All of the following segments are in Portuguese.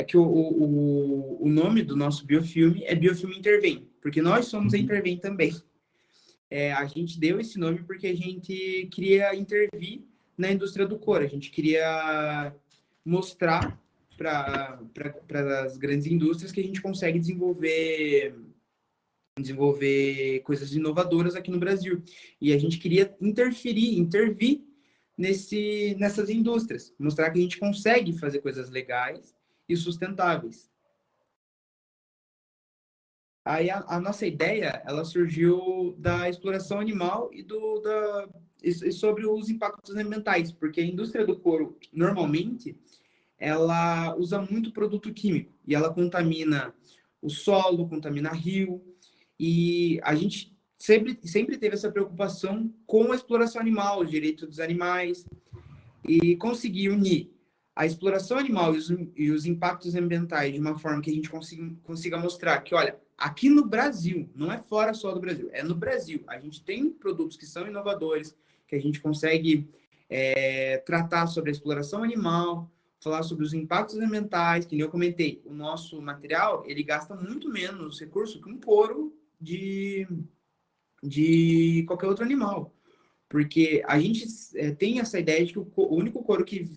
É que o nome do nosso biofilme é Biofilme Intervém, porque nós somos a Intervém também. A gente deu esse nome porque a gente queria intervir na indústria do couro. A gente queria mostrar para as grandes indústrias que a gente consegue desenvolver coisas inovadoras aqui no Brasil. E a gente queria intervir nessas indústrias, mostrar que a gente consegue fazer coisas legais e sustentáveis. Aí a nossa ideia, ela surgiu da exploração animal e sobre os impactos ambientais, porque a indústria do couro, normalmente, ela usa muito produto químico e ela contamina o solo, contamina rio, e a gente sempre teve essa preocupação com a exploração animal, os direitos dos animais, e conseguir unir a exploração animal e os impactos ambientais de uma forma que a gente consiga mostrar que, olha, aqui no Brasil, não é fora só do Brasil, é no Brasil. A gente tem produtos que são inovadores, que a gente consegue tratar sobre a exploração animal, falar sobre os impactos ambientais, que nem eu comentei, o nosso material, ele gasta muito menos recurso que um couro de qualquer outro animal. Porque a gente tem essa ideia de que o único couro que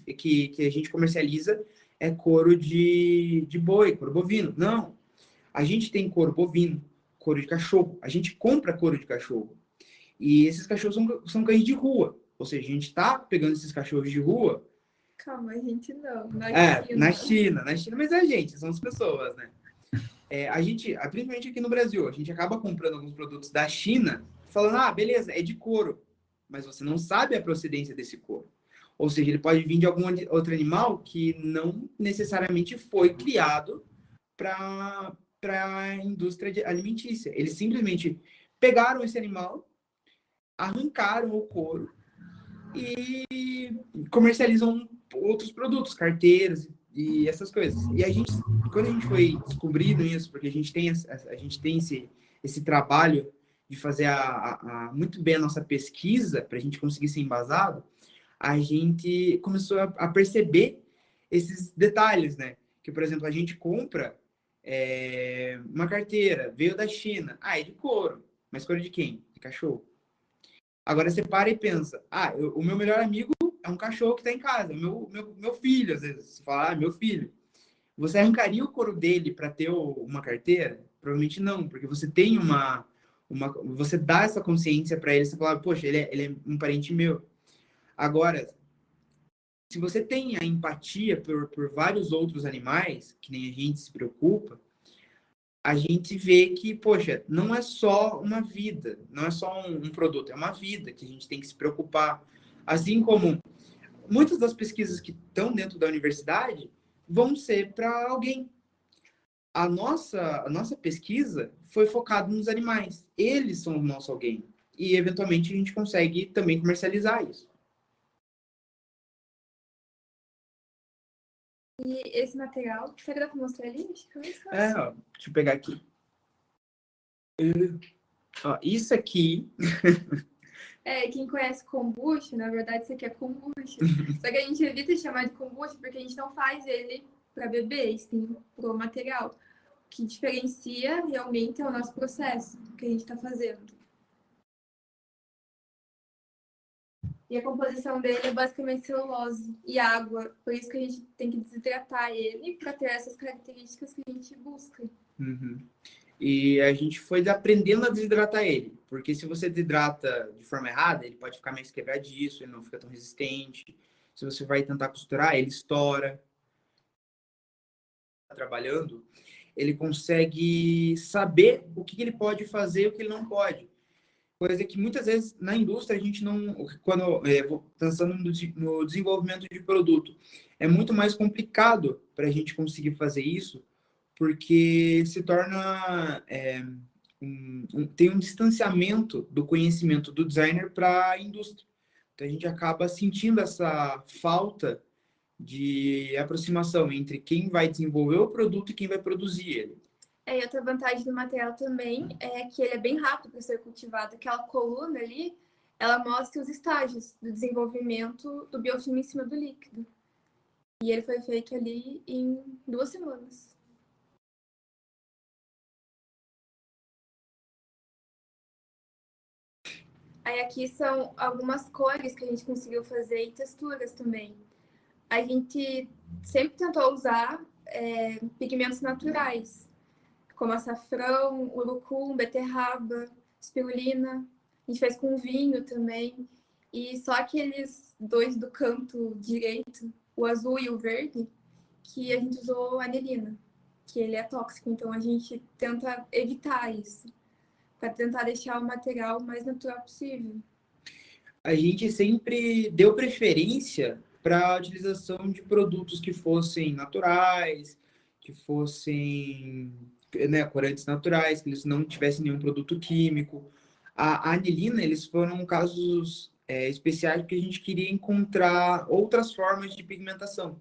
a gente comercializa é couro de boi, couro bovino. Não. A gente tem couro bovino, couro de cachorro. A gente compra couro de cachorro. E esses cachorros são cães de rua. Ou seja, a gente está pegando esses cachorros de rua. Calma, a gente não. Na China. Mas é a gente, são as pessoas, né? A gente, principalmente aqui no Brasil, a gente acaba comprando alguns produtos da China, falando, beleza, é de couro. Mas você não sabe a procedência desse couro. Ou seja, ele pode vir de algum outro animal que não necessariamente foi criado para a indústria alimentícia. Eles simplesmente pegaram esse animal, arrancaram o couro e comercializam outros produtos, carteiras e essas coisas. E quando a gente foi descobrindo isso, porque a gente tem esse trabalho de fazer muito bem a nossa pesquisa para a gente conseguir ser embasado, a gente começou a perceber esses detalhes, né? Que, por exemplo, a gente compra uma carteira, veio da China. É de couro. Mas couro de quem? De cachorro. Agora você para e pensa, o meu melhor amigo é um cachorro que está em casa, meu filho, às vezes. Você fala, meu filho. Você arrancaria o couro dele para ter uma carteira? Provavelmente não, porque você tem você dá essa consciência para ele, você fala, poxa, ele é um parente meu. Agora, se você tem a empatia por vários outros animais, que nem a gente se preocupa, a gente vê que, poxa, não é só uma vida, não é só um produto, é uma vida que a gente tem que se preocupar. Assim como muitas das pesquisas que estão dentro da universidade vão ser para alguém. A nossa pesquisa foi focada nos animais. Eles são o nosso alguém. E, eventualmente, a gente consegue também comercializar isso. E esse material, você dá para mostrar ali? Deixa eu pegar aqui. Isso aqui... Quem conhece kombucha, na verdade, isso aqui é kombucha. Só que a gente evita chamar de kombucha porque a gente não faz ele para beber, sim para o material. O que diferencia realmente é o nosso processo que a gente está fazendo. E a composição dele é basicamente celulose e água. Por isso que a gente tem que desidratar ele para ter essas características que a gente busca. Uhum. E a gente foi aprendendo a desidratar ele. Porque se você desidrata de forma errada, ele pode ficar mais quebradiço, ele não fica tão resistente. Se você vai tentar costurar, ele estoura. Trabalhando, ele consegue saber o que ele pode fazer e o que ele não pode. Coisa que muitas vezes na indústria a gente não, quando pensando no desenvolvimento de produto, é muito mais complicado para a gente conseguir fazer isso, porque se torna tem um distanciamento do conhecimento do designer para a indústria. Então a gente acaba sentindo essa falta de aproximação entre quem vai desenvolver o produto e quem vai produzir ele. E outra vantagem do material também é que ele é bem rápido para ser cultivado. Aquela coluna ali, ela mostra os estágios do desenvolvimento do biofilme em cima do líquido. E ele foi feito ali em 2 semanas. Aí aqui são algumas cores que a gente conseguiu fazer e texturas também. A gente sempre tentou usar pigmentos naturais, como açafrão, urucum, beterraba, espirulina. A gente fez com vinho também. E só aqueles 2 do canto direito, o azul e o verde, que a gente usou anilina, que ele é tóxico. Então a gente tenta evitar isso, para tentar deixar o material mais natural possível. A gente sempre deu preferência para a utilização de produtos que fossem naturais, que fossem, né, corantes naturais, que eles não tivessem nenhum produto químico. A anilina, eles foram casos especiais porque a gente queria encontrar outras formas de pigmentação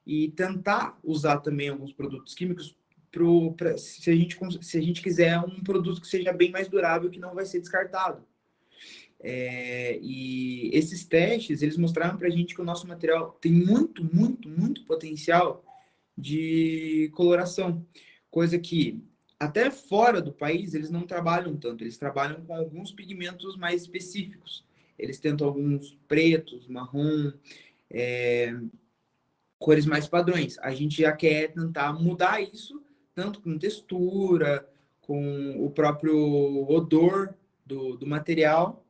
e tentar usar também alguns produtos químicos se a gente quiser um produto que seja bem mais durável, que não vai ser descartado. E esses testes, eles mostraram para a gente que o nosso material tem muito, muito, muito potencial de coloração, coisa que até fora do país eles não trabalham tanto, eles trabalham com alguns pigmentos mais específicos. Eles tentam alguns pretos, marrom, cores mais padrões. A gente já quer tentar mudar isso, tanto com textura, com o próprio odor do material,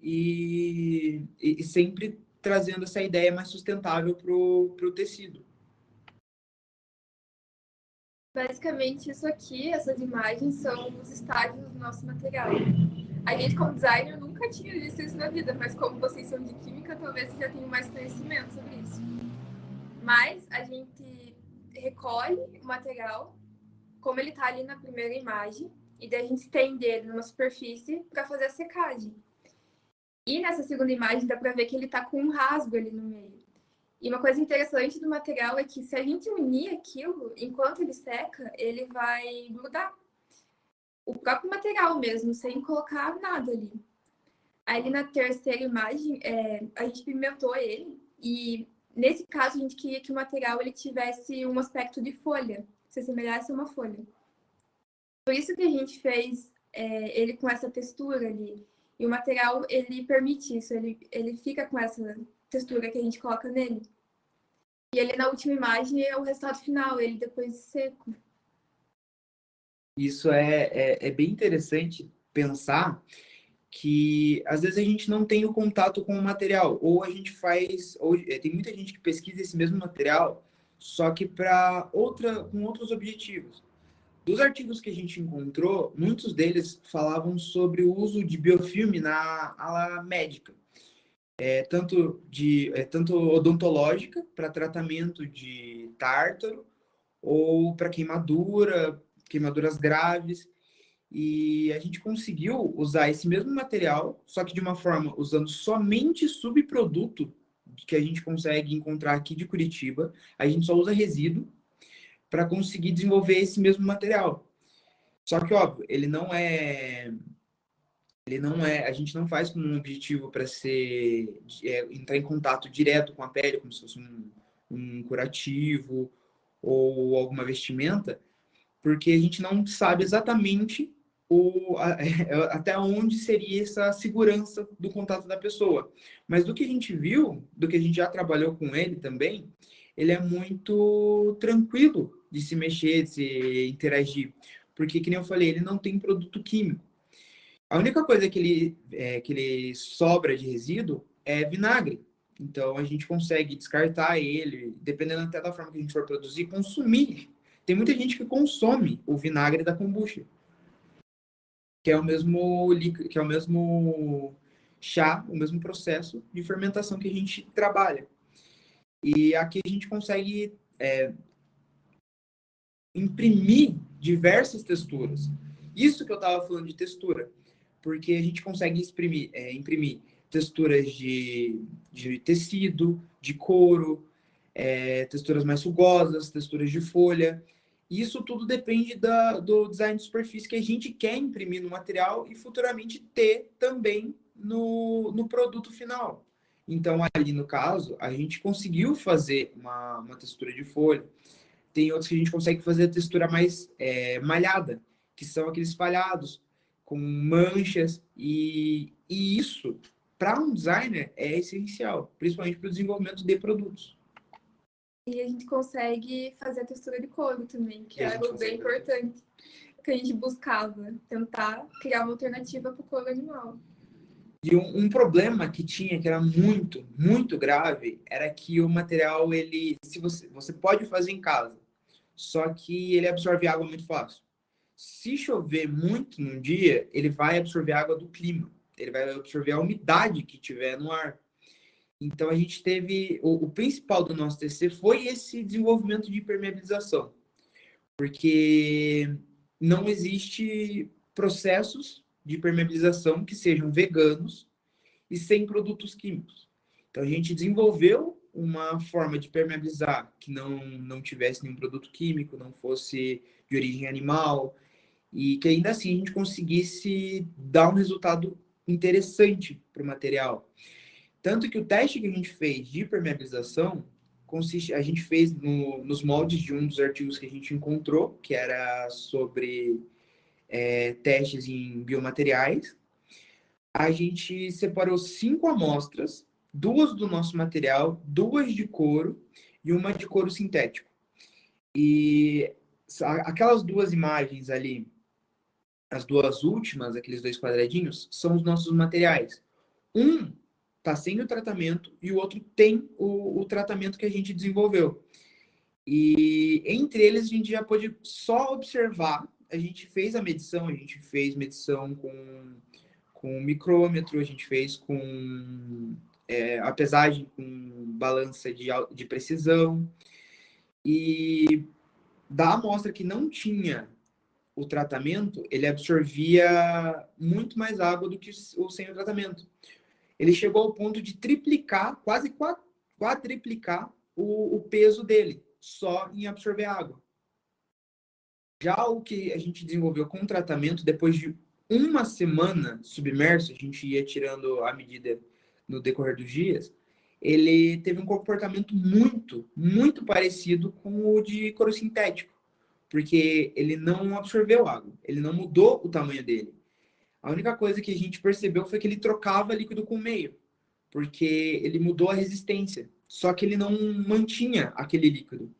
e sempre trazendo essa ideia mais sustentável para o tecido. Basicamente, isso aqui, essas imagens, são os estágios do nosso material. A gente, como designer, nunca tinha visto isso na vida, mas como vocês são de química, talvez vocês já tenham mais conhecimento sobre isso. Mas a gente recolhe o material, como ele está ali na primeira imagem, e daí a gente estende ele numa superfície para fazer a secagem. E nessa segunda imagem dá para ver que ele está com um rasgo ali no meio. E uma coisa interessante do material é que se a gente unir aquilo, enquanto ele seca, ele vai grudar. O próprio material mesmo, sem colocar nada ali. Aí na terceira imagem, a gente pigmentou ele. E nesse caso, a gente queria que o material ele tivesse um aspecto de folha, se assemelhasse a uma folha. Por isso que a gente fez ele com essa textura ali. E o material, ele permite isso, ele fica com essa textura que a gente coloca nele. E ele, na última imagem, é o resultado final, ele depois de seco. Isso é bem interessante pensar que às vezes a gente não tem o contato com o material, ou a gente faz, tem muita gente que pesquisa esse mesmo material, só que com outros objetivos. Dos artigos que a gente encontrou, muitos deles falavam sobre o uso de biofilme na ala médica. Tanto odontológica, para tratamento de tártaro, ou para queimaduras graves. E a gente conseguiu usar esse mesmo material, só que de uma forma usando somente subproduto que a gente consegue encontrar aqui de Curitiba. A gente só usa resíduo para conseguir desenvolver esse mesmo material. Só que, óbvio, a gente não faz com um objetivo para entrar em contato direto com a pele, como se fosse um curativo ou alguma vestimenta, porque a gente não sabe exatamente até onde seria essa segurança do contato da pessoa. Mas do que a gente viu, do que a gente já trabalhou com ele também, ele é muito tranquilo de se mexer, de se interagir. Porque, que nem eu falei, ele não tem produto químico. A única coisa que ele sobra de resíduo é vinagre. Então, a gente consegue descartar ele, dependendo até da forma que a gente for produzir, consumir. Tem muita gente que consome o vinagre da kombucha, que é o mesmo líquido, que é o mesmo chá, o mesmo processo de fermentação que a gente trabalha. E aqui a gente consegue imprimir diversas texturas. Isso que eu estava falando de textura, porque a gente consegue imprimir texturas de tecido, de couro, texturas mais rugosas, texturas de folha. Isso tudo depende do design de superfície que a gente quer imprimir no material e futuramente ter também no produto final. Então, ali no caso, a gente conseguiu fazer uma textura de folha. Tem outros que a gente consegue fazer a textura mais malhada, que são aqueles falhados, com manchas. E isso, para um designer, é essencial, principalmente para o desenvolvimento de produtos. E a gente consegue fazer a textura de couro também, que E a é gente algo bem consegue fazer. importante. Que a gente buscava, tentar criar uma alternativa para o couro animal. E um problema que tinha, que era muito, muito grave, era que o material, ele, se você pode fazer em casa, só que ele absorve água muito fácil. Se chover muito num dia, ele vai absorver água do clima. Ele vai absorver a umidade que tiver no ar. Então a gente teve o principal do nosso TCC foi esse desenvolvimento de impermeabilização, porque não existe processos de impermeabilização que sejam veganos e sem produtos químicos. Então a gente desenvolveu uma forma de permeabilizar que não tivesse nenhum produto químico, não fosse de origem animal, e que ainda assim a gente conseguisse dar um resultado interessante para o material. Tanto que o teste que a gente fez de permeabilização consiste, a gente fez nos moldes de um dos artigos que a gente encontrou, que era sobre testes em biomateriais. A gente separou 5 amostras, 2 do nosso material, 2 de couro e uma de couro sintético. E aquelas 2 imagens ali, as 2 últimas, aqueles 2 quadradinhos, são os nossos materiais. Um está sem o tratamento e o outro tem o tratamento que a gente desenvolveu. E entre eles a gente já pôde só observar, a gente fez a medição, a gente fez medição com micrômetro, a gente fez com a pesagem com balança de precisão. E da amostra que não tinha o tratamento, ele absorvia muito mais água do que o sem o tratamento. Ele chegou ao ponto de triplicar, quase quadriplicar o peso dele, só em absorver água. Já o que a gente desenvolveu com o tratamento, depois de uma semana submerso, a gente ia tirando a medida no decorrer dos dias, ele teve um comportamento muito, muito parecido com o de couro sintético, porque ele não absorveu água, ele não mudou o tamanho dele. A única coisa que a gente percebeu foi que ele trocava líquido com meio, porque ele mudou a resistência, só que ele não mantinha aquele líquido.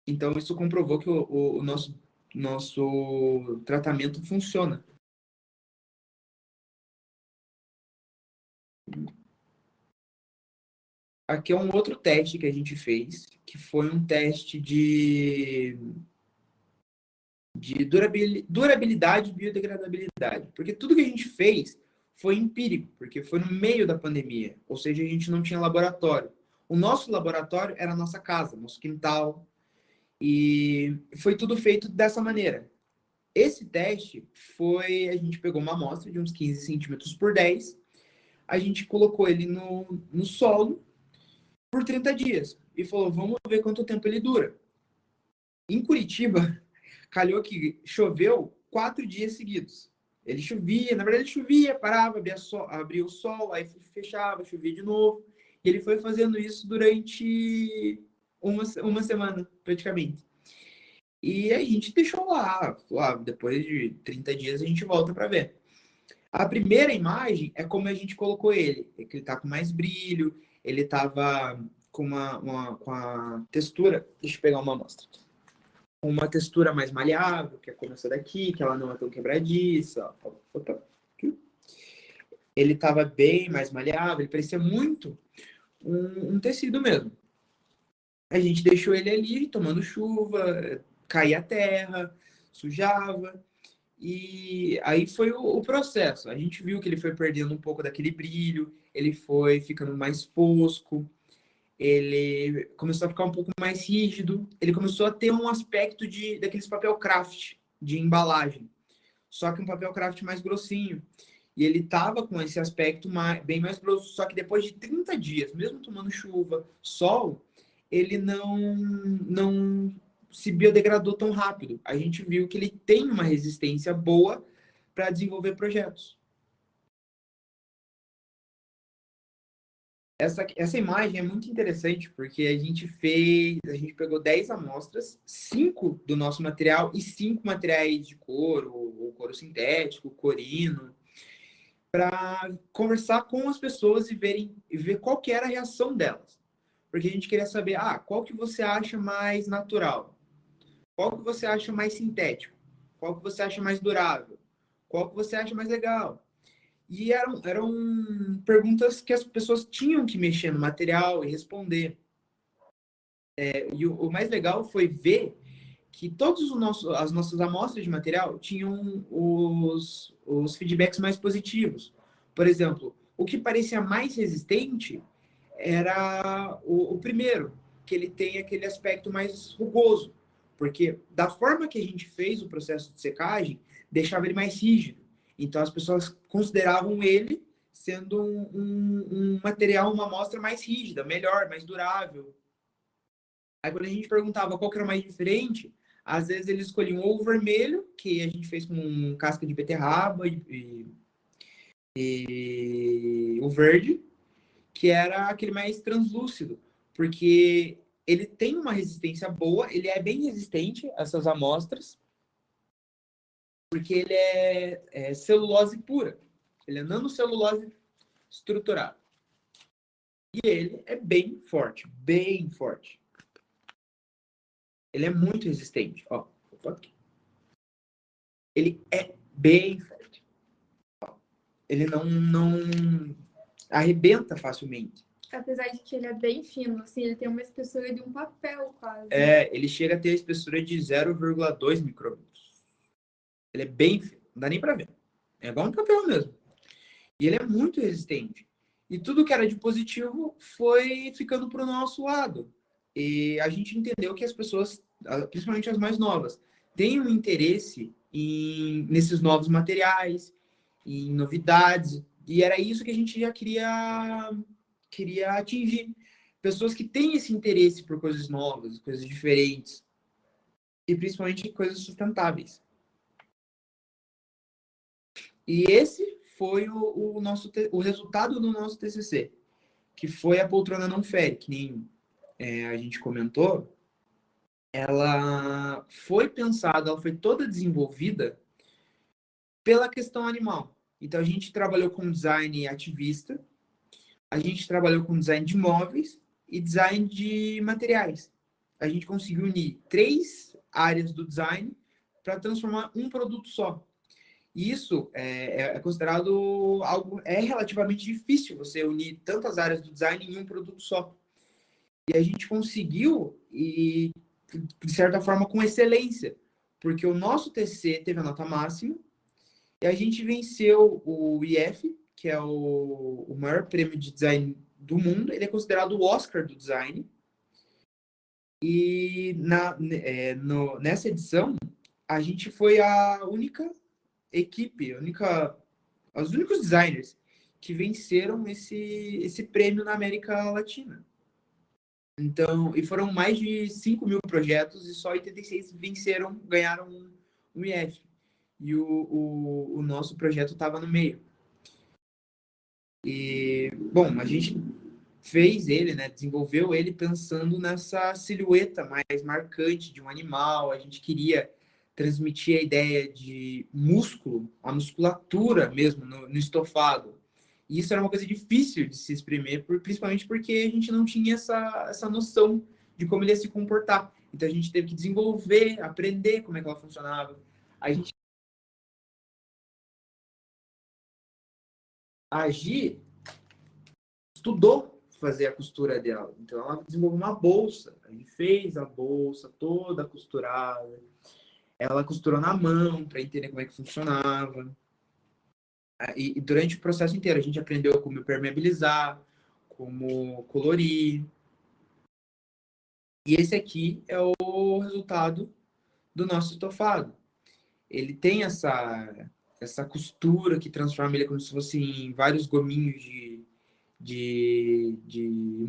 Então, isso comprovou que o nosso tratamento funciona. Aqui é um outro teste que a gente fez, que foi um teste de durabilidade e biodegradabilidade. Porque tudo que a gente fez foi empírico, porque foi no meio da pandemia, ou seja, a gente não tinha laboratório. O nosso laboratório era a nossa casa, nosso quintal, e foi tudo feito dessa maneira. Esse teste foi, a gente pegou uma amostra de uns 15 centímetros por 10, a gente colocou ele no solo por 30 dias e falou, vamos ver quanto tempo ele dura. Em Curitiba, calhou que choveu 4 dias seguidos. Ele chovia, na verdade ele chovia, parava, abria o sol, aí fechava, chovia de novo. E ele foi fazendo isso durante uma semana, praticamente. E a gente deixou lá, depois de 30 dias a gente volta para ver. A primeira imagem é como a gente colocou ele. É que ele tá com mais brilho, ele tava com com a textura. Deixa eu pegar uma amostra. Uma textura mais maleável, que é como essa daqui, que ela não é tão quebradiça. Opa, aqui. Ele tava bem mais maleável, ele parecia muito um tecido mesmo. A gente deixou ele ali tomando chuva, caía a terra, sujava. E aí foi o processo. A gente viu que ele foi perdendo um pouco daquele brilho, ele foi ficando mais fosco, ele começou a ficar um pouco mais rígido, ele começou a ter um aspecto daqueles papel craft de embalagem, só que um papel craft mais grossinho. E ele tava com esse aspecto bem mais grosso, só que depois de 30 dias, mesmo tomando chuva, sol, ele não se biodegradou tão rápido. A gente viu que ele tem uma resistência boa para desenvolver projetos. Essa imagem é muito interessante porque a gente pegou 10 amostras, 5 do nosso material e 5 materiais de couro, ou couro sintético, corino, para conversar com as pessoas e ver qual que era a reação delas. Porque a gente queria saber, qual que você acha mais natural? Qual que você acha mais sintético? Qual que você acha mais durável? Qual que você acha mais legal? E eram perguntas que as pessoas tinham que mexer no material e responder. E o mais legal foi ver que as nossas amostras de material tinham os feedbacks mais positivos. Por exemplo, o que parecia mais resistente era o primeiro, que ele tem aquele aspecto mais rugoso, porque da forma que a gente fez o processo de secagem, deixava ele mais rígido. Então as pessoas consideravam ele sendo um material, uma amostra mais rígida, melhor, mais durável. Aí quando a gente perguntava qual que era mais diferente, às vezes eles escolhiam ou o vermelho, que a gente fez com casca de beterraba, e o verde, que era aquele mais translúcido, porque ele tem uma resistência boa, ele é bem resistente a essas amostras, porque ele é celulose pura, ele é nanocelulose estruturada. E ele é bem forte, bem forte. Ele é muito resistente. Ó, ele é bem forte. Ele não arrebenta facilmente. Apesar de que ele é bem fino, assim, ele tem uma espessura de um papel quase. Ele chega a ter a espessura de 0,2 micrômetros. Ele é bem fino, não dá nem para ver. É igual um papel mesmo. E ele é muito resistente. E tudo que era de positivo foi ficando para o nosso lado. E a gente entendeu que as pessoas, principalmente as mais novas, têm um interesse nesses novos materiais, em novidades. E era isso que a gente já queria atingir. Pessoas que têm esse interesse por coisas novas, coisas diferentes. E principalmente coisas sustentáveis. E esse foi o resultado do nosso TCC, que foi a poltrona não fere, que nem a gente comentou. Ela foi pensada, ela foi toda desenvolvida pela questão animal. Então a gente trabalhou com design ativista, a gente trabalhou com design de móveis e design de materiais. A gente conseguiu unir 3 áreas do design para transformar um produto só. E isso é considerado algo relativamente difícil, você unir tantas áreas do design em um produto só. E a gente conseguiu, e de certa forma com excelência, porque o nosso TCC teve a nota máxima e a gente venceu o IF, que é o maior prêmio de design do mundo. Ele é considerado o Oscar do design. E nessa edição, a gente foi a única equipe, os únicos designers que venceram esse prêmio na América Latina. Então, e foram mais de 5.000 projetos e só 86 ganharam um IF. E o nosso projeto estava no meio. E, bom, a gente fez ele, né, desenvolveu ele pensando nessa silhueta mais marcante de um animal. A gente queria transmitir a ideia de músculo, a musculatura mesmo no estofado. E isso era uma coisa difícil de se exprimir, principalmente porque a gente não tinha essa noção de como ele ia se comportar. Então a gente teve que desenvolver, aprender como é que ela funcionava. A Gi estudou fazer a costura dela. Então ela desenvolveu uma bolsa. A gente fez a bolsa toda costurada. Ela costurou na mão para entender como é que funcionava. E durante o processo inteiro a gente aprendeu como impermeabilizar, como colorir. E esse aqui é o resultado do nosso estofado. Ele tem essa costura que transforma ele como se fosse em vários gominhos de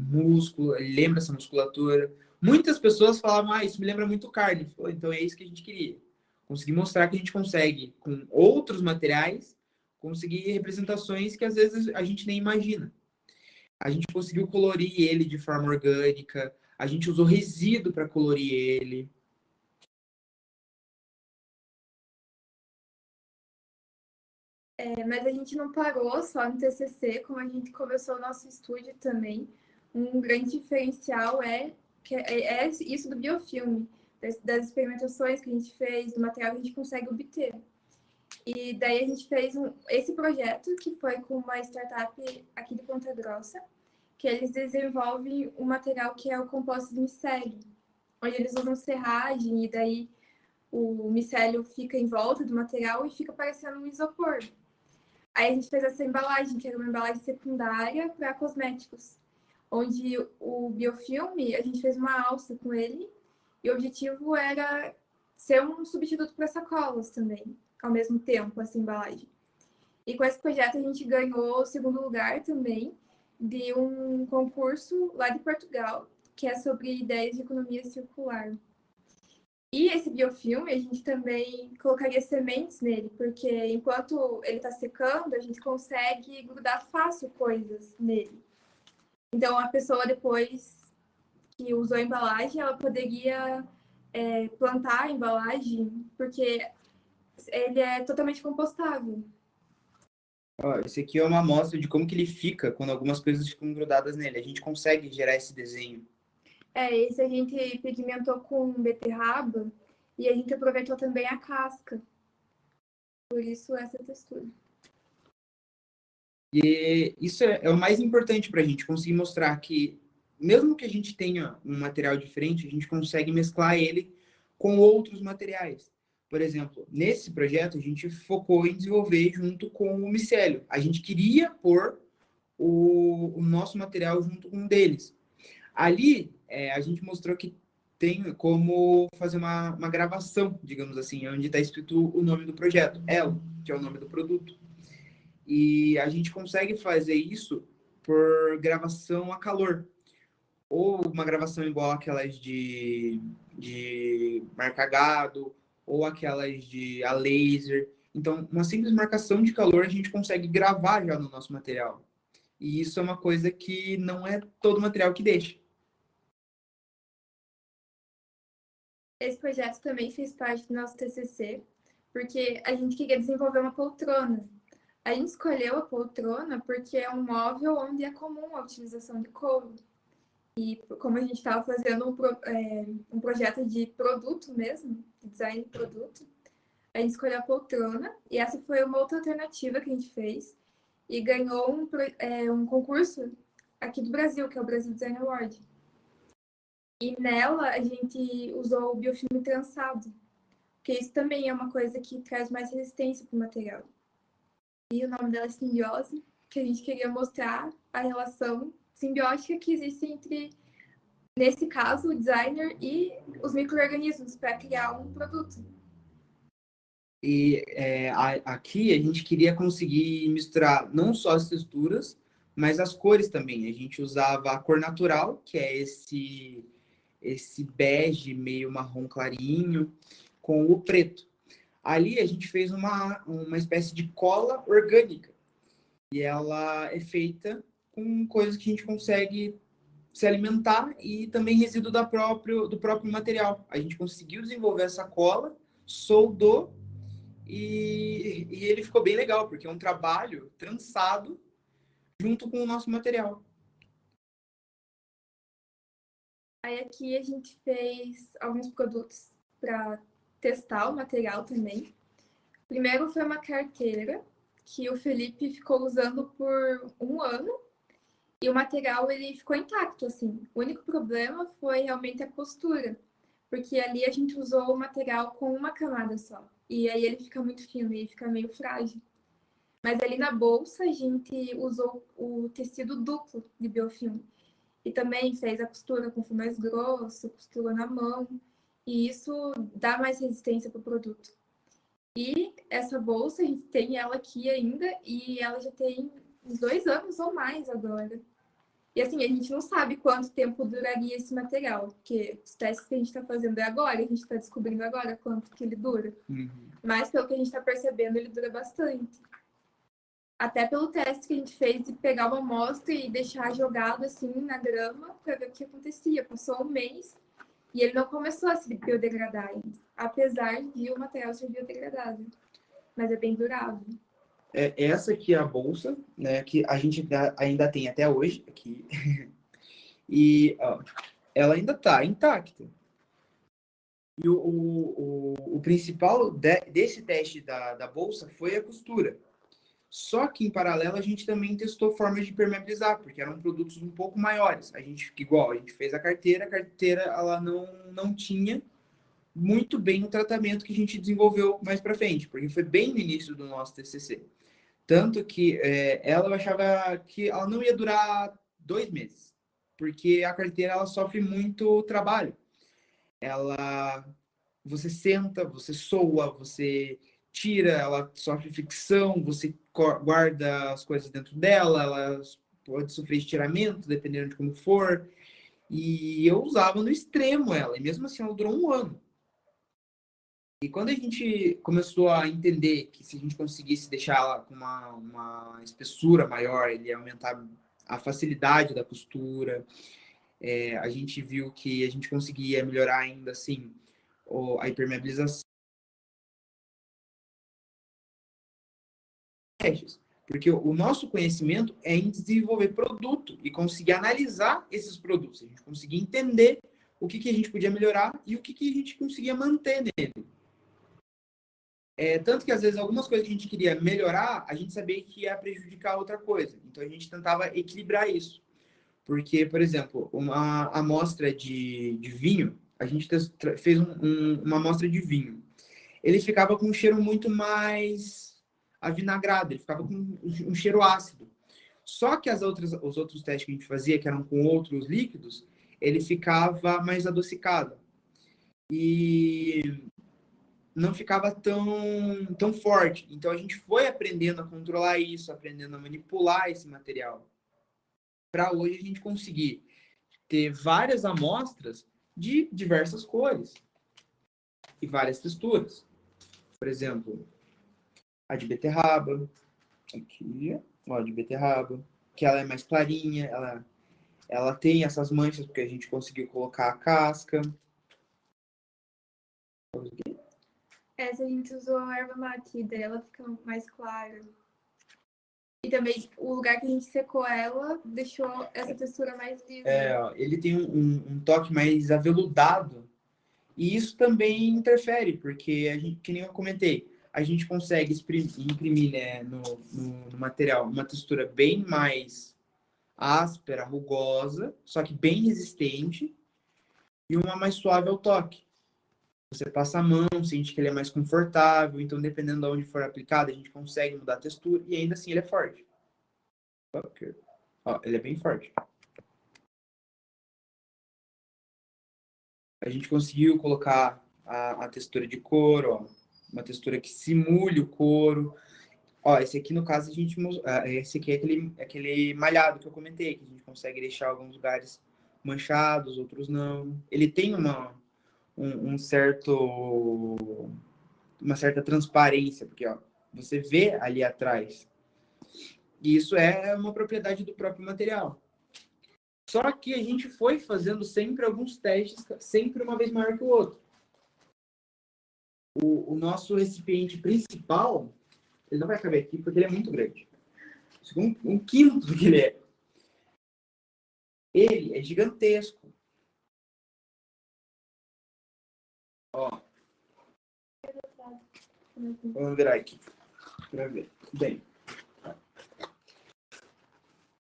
músculo. Ele lembra essa musculatura. Muitas pessoas falavam, isso me lembra muito carne. Então é isso que a gente queria. Conseguir mostrar que a gente consegue, com outros materiais, conseguir representações que às vezes a gente nem imagina. A gente conseguiu colorir ele de forma orgânica. A gente usou resíduo para colorir ele. Mas a gente não parou só no TCC, como a gente começou o nosso estúdio também. Um grande diferencial é isso do biofilme, das experimentações que a gente fez, do material que a gente consegue obter. E daí a gente fez esse projeto, que foi com uma startup aqui de Ponta Grossa, que eles desenvolvem um material que é o composto de micélio, onde eles usam serragem e daí o micélio fica em volta do material e fica parecendo um isopor. Aí a gente fez essa embalagem, que era uma embalagem secundária para cosméticos, onde o biofilme, a gente fez uma alça com ele, e o objetivo era ser um substituto para sacolas também, ao mesmo tempo, essa embalagem. E com esse projeto a gente ganhou o segundo lugar também de um concurso lá de Portugal, que é sobre ideias de economia circular. E esse biofilme, a gente também colocaria sementes nele, porque enquanto ele está secando, a gente consegue grudar fácil coisas nele. Então, a pessoa, depois que usou a embalagem, ela poderia plantar a embalagem, porque ele é totalmente compostável. Ó, esse aqui é uma amostra de como que ele fica quando algumas coisas ficam grudadas nele. A gente consegue gerar esse desenho. Esse a gente pigmentou com beterraba e a gente aproveitou também a casca. Por isso, essa textura. E isso é o mais importante para a gente conseguir mostrar que, mesmo que a gente tenha um material diferente, a gente consegue mesclar ele com outros materiais. Por exemplo, nesse projeto, a gente focou em desenvolver junto com o micélio. A gente queria pôr o nosso material junto com um deles. Ali, a gente mostrou que tem como fazer uma gravação, digamos assim, onde está escrito o nome do projeto, Elo, que é o nome do produto. E a gente consegue fazer isso por gravação a calor. Ou uma gravação igual aquelas de marcar gado, ou aquelas de a laser. Então, uma simples marcação de calor a gente consegue gravar já no nosso material. E isso é uma coisa que não é todo material que deixa. Esse projeto também fez parte do nosso TCC, porque a gente queria desenvolver uma poltrona. A gente escolheu a poltrona porque é um móvel onde é comum a utilização de couro. E como a gente estava fazendo um projeto de produto mesmo, de design de produto, a gente escolheu a poltrona, e essa foi uma outra alternativa que a gente fez, e ganhou um concurso aqui do Brasil, que é o Brasil Design Award. E nela a gente usou o biofilme trançado, porque isso também é uma coisa que traz mais resistência para o material. E o nome dela é simbiose, que a gente queria mostrar a relação simbiótica que existe entre, nesse caso, o designer e os micro-organismos para criar um produto. E aqui a gente queria conseguir misturar não só as texturas, mas as cores também. A gente usava a cor natural, que é esse bege meio marrom clarinho, com o preto. Ali a gente fez uma espécie de cola orgânica. E ela é feita com coisas que a gente consegue se alimentar e também resíduo do próprio material. A gente conseguiu desenvolver essa cola, soldou e ele ficou bem legal, porque é um trabalho trançado junto com o nosso material. Aí aqui a gente fez alguns produtos para testar o material também. Primeiro foi uma carteira que o Felipe ficou usando por 1 ano e o material ele ficou intacto, assim. O único problema foi realmente a costura, porque ali a gente usou o material com uma camada só. E aí ele fica muito fino e fica meio frágil. Mas ali na bolsa a gente usou o tecido duplo de biofilme. E também fez a costura com fio mais grosso, costura na mão. E isso dá mais resistência para o produto. E essa bolsa, a gente tem ela aqui ainda, e ela já tem uns 2 anos ou mais agora. E assim, a gente não sabe quanto tempo duraria esse material, porque os testes que a gente está fazendo é agora, a gente está descobrindo agora quanto que ele dura. Uhum. Mas pelo que a gente está percebendo, ele dura bastante. Até pelo teste que a gente fez de pegar uma amostra e deixar jogado assim na grama para ver o que acontecia. Passou um mês e ele não começou a se biodegradar ainda, apesar de o material ser biodegradado. Mas é bem durável. Essa aqui é a bolsa, né, que a gente ainda tem até hoje aqui. E ó, ela ainda está intacta. E o principal desse teste da bolsa foi a costura. Só que, em paralelo, a gente também testou formas de permeabilizar, porque eram produtos um pouco maiores. A gente fez a carteira ela não tinha muito bem o tratamento que a gente desenvolveu mais para frente, porque foi bem no início do nosso TCC. Tanto que eu achava que ela não ia durar 2 meses, porque a carteira ela sofre muito trabalho. Você senta, você soa, você tira, ela sofre fricção, você guarda as coisas dentro dela, ela pode sofrer estiramento, dependendo de como for. E eu usava no extremo ela, e mesmo assim ela durou 1 ano. E quando a gente começou a entender que se a gente conseguisse deixar ela com uma espessura maior, ele ia aumentar a facilidade da costura, a gente viu que a gente conseguia melhorar ainda assim a impermeabilização. Porque o nosso conhecimento é em desenvolver produto e conseguir analisar esses produtos. A gente conseguir entender o que a gente podia melhorar e o que a gente conseguia manter nele. Tanto que, às vezes, algumas coisas que a gente queria melhorar, a gente sabia que ia prejudicar outra coisa. Então, a gente tentava equilibrar isso. Porque, por exemplo, uma amostra de vinho, a gente fez uma amostra de vinho. Ele ficava com um cheiro muito mais avinagrado, ele ficava com um cheiro ácido. Só que os outros testes que a gente fazia, que eram com outros líquidos, ele ficava mais adocicado. E não ficava tão forte. Então a gente foi aprendendo a controlar isso, aprendendo a manipular esse material. Para hoje a gente conseguir ter várias amostras de diversas cores e várias texturas. Por exemplo, a de beterraba, aqui, ó, de beterraba, que ela é mais clarinha, ela tem essas manchas porque a gente conseguiu colocar a casca. Essa a gente usou a erva mate, daí ela fica mais clara. E também o lugar que a gente secou ela deixou essa textura mais lisa. Ó, ele tem um toque mais aveludado. E isso também interfere, porque a gente, que nem eu comentei, a gente consegue imprimir, né, no material uma textura bem mais áspera, rugosa, só que bem resistente, e uma mais suave ao toque. Você passa a mão, sente que ele é mais confortável, então dependendo de onde for aplicado, a gente consegue mudar a textura e ainda assim ele é forte. Ó, ele é bem forte. A gente conseguiu colocar a textura de couro, ó, uma textura que simule o couro. Ó, esse aqui, no caso, esse aqui é aquele malhado que eu comentei, que a gente consegue deixar alguns lugares manchados, outros não. Ele tem uma certa transparência, porque ó, você vê ali atrás. E isso é uma propriedade do próprio material. Só que a gente foi fazendo sempre alguns testes, sempre uma vez maior que o outro. O nosso recipiente principal, ele não vai caber aqui porque ele é muito grande. Um quinto do que ele é. Ele é gigantesco. Ó. Vamos virar aqui para ver. Bem.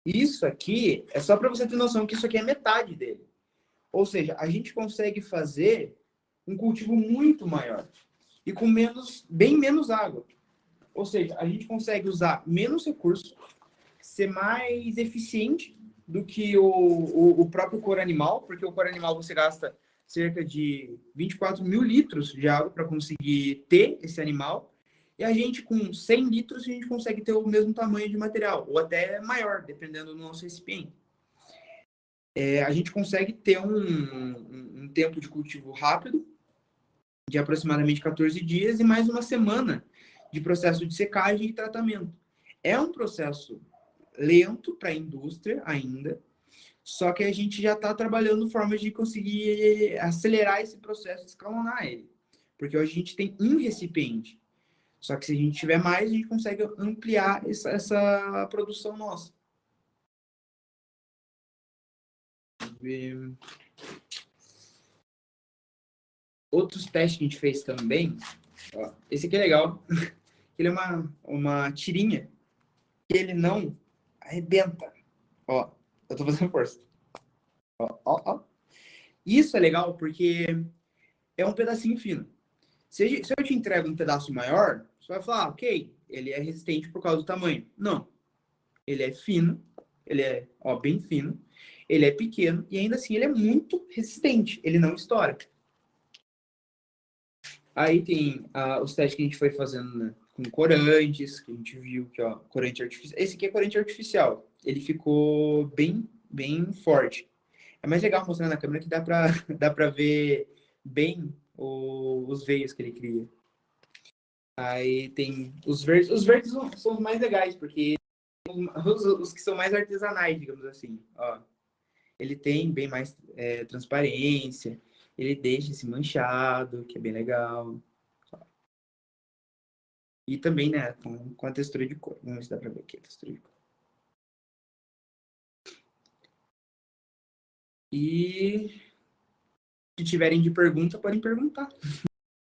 Isso aqui é só para você ter noção que isso aqui é metade dele. Ou seja, a gente consegue fazer um cultivo muito maior e com bem menos água. Ou seja, a gente consegue usar menos recursos, ser mais eficiente do que o próprio couro animal, porque o couro animal você gasta cerca de 24 mil litros de água para conseguir ter esse animal. E a gente, com 100 litros, a gente consegue ter o mesmo tamanho de material, ou até maior, dependendo do nosso recipiente. A gente consegue ter um tempo de cultivo rápido, de aproximadamente 14 dias, e mais uma semana de processo de secagem e tratamento. É um processo lento para a indústria ainda, só que a gente já está trabalhando formas de conseguir acelerar esse processo, escalonar ele. Porque hoje a gente tem um recipiente. Só que se a gente tiver mais, a gente consegue ampliar essa produção nossa. Outros testes que a gente fez também. Ó, esse aqui é legal. Ele é uma tirinha que ele não arrebenta. Ó, eu tô fazendo força. Ó. Isso é legal porque é um pedacinho fino. Se eu te entrego um pedaço maior, você vai falar, ok, ele é resistente por causa do tamanho. Não. Ele é fino, ele é bem fino, ele é pequeno e ainda assim ele é muito resistente, ele não estoura. Aí tem os testes que a gente foi fazendo, né, com corantes, que a gente viu que, corante artificial. Esse aqui é corante artificial. Ele ficou bem, bem forte. É mais legal mostrar na câmera que dá pra ver bem os veios que ele cria. Aí tem os verdes. Os verdes são os mais legais, porque os que são mais artesanais, digamos assim. Ó, ele tem bem mais transparência. Ele deixa esse manchado, que é bem legal. E também, né, com a textura de cor. Vamos ver se dá pra ver aqui a textura de cor. E se tiverem de pergunta, podem perguntar.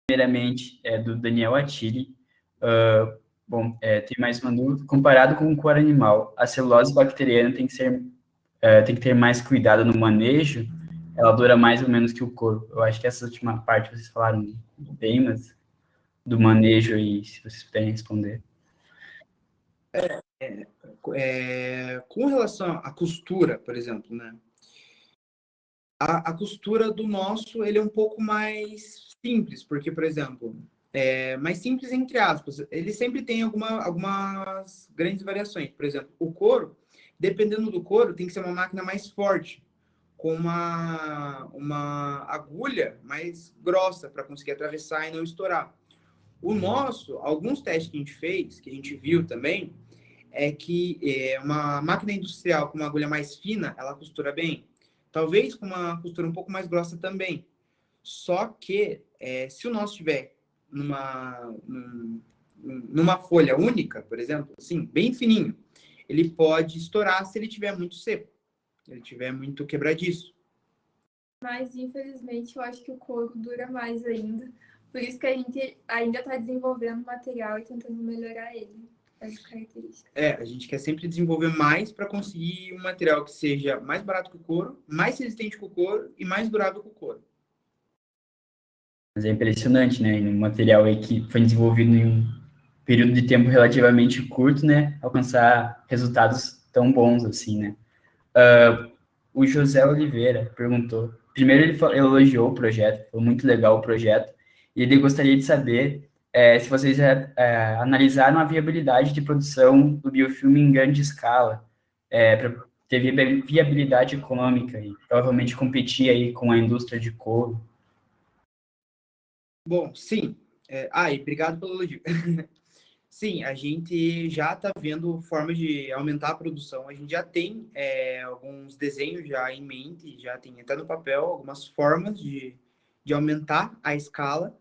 Primeiramente, é do Daniel Attili. Tem mais uma dúvida. Comparado com o couro animal, a celulose bacteriana tem que ter mais cuidado no manejo? Ela dura mais ou menos que o couro? Eu acho que essa última parte vocês falaram bem, mas do manejo aí, se vocês puderem responder. Com relação à costura, por exemplo, né? A costura do nosso, ele é um pouco mais simples, porque, por exemplo, mais simples entre aspas, ele sempre tem algumas grandes variações. Por exemplo, o couro, dependendo do couro, tem que ser uma máquina mais forte, com uma agulha mais grossa para conseguir atravessar e não estourar. O nosso, alguns testes que a gente fez, que a gente viu também, é que uma máquina industrial com uma agulha mais fina, ela costura bem. Talvez com uma costura um pouco mais grossa também. Só que, se o nosso estiver numa folha única, por exemplo, assim, bem fininho, ele pode estourar se ele estiver muito seco, se ele estiver muito quebradiço. Mas, infelizmente, eu acho que o couro dura mais ainda. Por isso que a gente ainda está desenvolvendo material e tentando melhorar ele. As características. A gente quer sempre desenvolver mais para conseguir um material que seja mais barato que o couro, mais resistente que o couro e mais durável que o couro. Mas é impressionante, né? Um material aí que foi desenvolvido em um período de tempo relativamente curto, né? Alcançar resultados tão bons assim, né? O José Oliveira perguntou. Primeiro ele elogiou o projeto, foi muito legal o projeto, e ele gostaria de saber se vocês analisaram a viabilidade de produção do biofilme em grande escala, para ter viabilidade econômica e provavelmente competir aí com a indústria de couro. Bom, sim. E obrigado pelo elogio. Sim, a gente já está vendo formas de aumentar a produção. A gente já tem alguns desenhos já em mente, já tem até no papel algumas formas de aumentar a escala,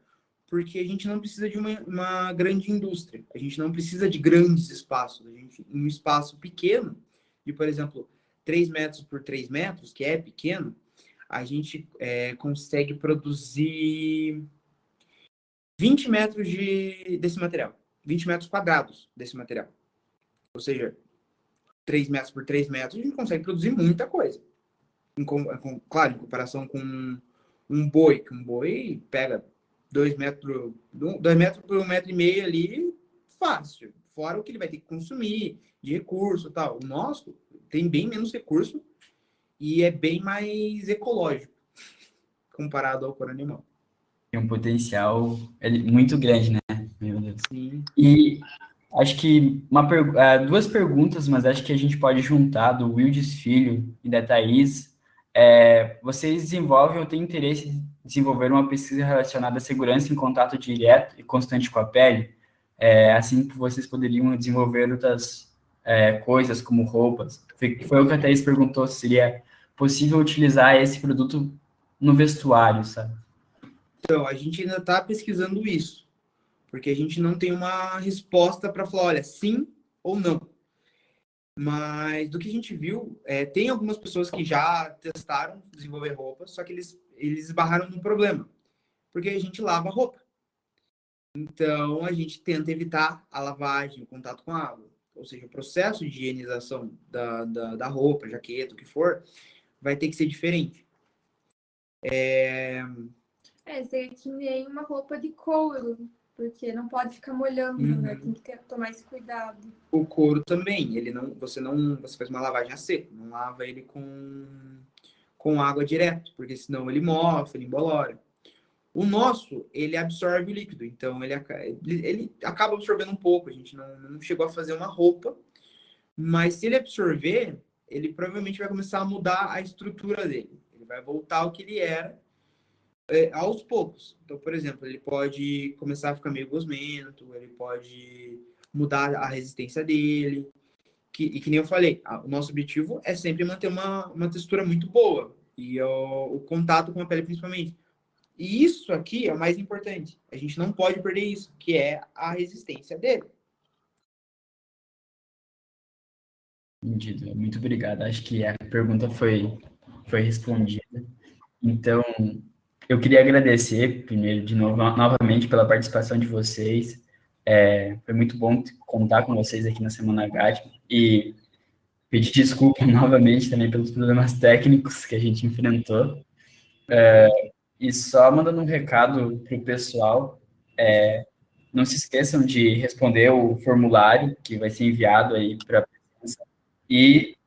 porque a gente não precisa de uma grande indústria. A gente não precisa de grandes espaços. A gente, em um espaço pequeno, de, por exemplo, 3 metros por 3 metros, que é pequeno, a gente consegue produzir 20 metros desse material. 20 metros quadrados desse material. Ou seja, 3 metros por 3 metros, a gente consegue produzir muita coisa. Claro, em comparação com um boi, que um boi pega 2 metros por 1,5 metro ali, fácil. Fora o que ele vai ter que consumir de recurso e tal. O nosso tem bem menos recurso e é bem mais ecológico comparado ao couro animal. Tem um potencial muito grande, né? Meu Deus. Sim. E acho que duas perguntas, mas acho que a gente pode juntar, do Wildes Filho e da Thaís. Vocês desenvolvem ou têm interesse em desenvolver uma pesquisa relacionada à segurança em contato direto e constante com a pele? Assim que vocês poderiam desenvolver outras coisas como roupas. Foi o que a Thaís perguntou se seria possível utilizar esse produto no vestuário, sabe? Então, a gente ainda está pesquisando isso, porque a gente não tem uma resposta para falar, olha, sim ou não. Mas do que a gente viu, tem algumas pessoas que já testaram desenvolver roupa, só que eles esbarraram num problema, porque a gente lava a roupa. Então, a gente tenta evitar a lavagem, o contato com a água. Ou seja, o processo de higienização da roupa, jaqueta, o que for, vai ter que ser diferente. Seria que nem uma roupa de couro, porque não pode ficar molhando, né? Tem que tomar esse cuidado. O couro também, você faz uma lavagem a seco, não lava ele com água direto, porque senão ele mofa, ele embolora. O nosso, ele absorve o líquido, então ele acaba absorvendo um pouco. A gente não chegou a fazer uma roupa, mas se ele absorver, ele provavelmente vai começar a mudar a estrutura dele. Ele vai voltar ao que ele era aos poucos. Então, por exemplo, ele pode começar a ficar meio gosmento, ele pode mudar a resistência dele. E que nem eu falei, o nosso objetivo é sempre manter uma textura muito boa. E o contato com a pele, principalmente. E isso aqui é o mais importante. A gente não pode perder isso, que é a resistência dele. Entendido. Muito obrigado. Acho que a pergunta foi respondida. Então, eu queria agradecer, primeiro, de novo, novamente, pela participação de vocês. Foi muito bom contar com vocês aqui na Semana Gatma e pedir desculpa novamente também pelos problemas técnicos que a gente enfrentou. E só mandando um recado para o pessoal, não se esqueçam de responder o formulário que vai ser enviado aí para a presença. E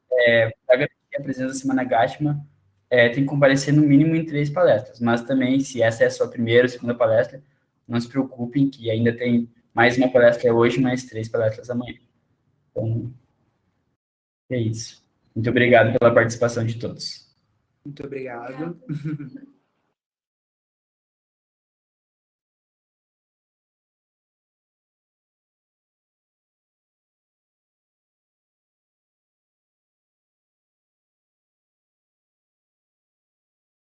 para garantir a presença da Semana Gatma, tem que comparecer no mínimo em 3 palestras. Mas também, se essa é a sua primeira ou segunda palestra, não se preocupem que ainda tem mais uma palestra hoje, mais 3 palestras amanhã. Então, é isso. Muito obrigado pela participação de todos. Muito obrigado.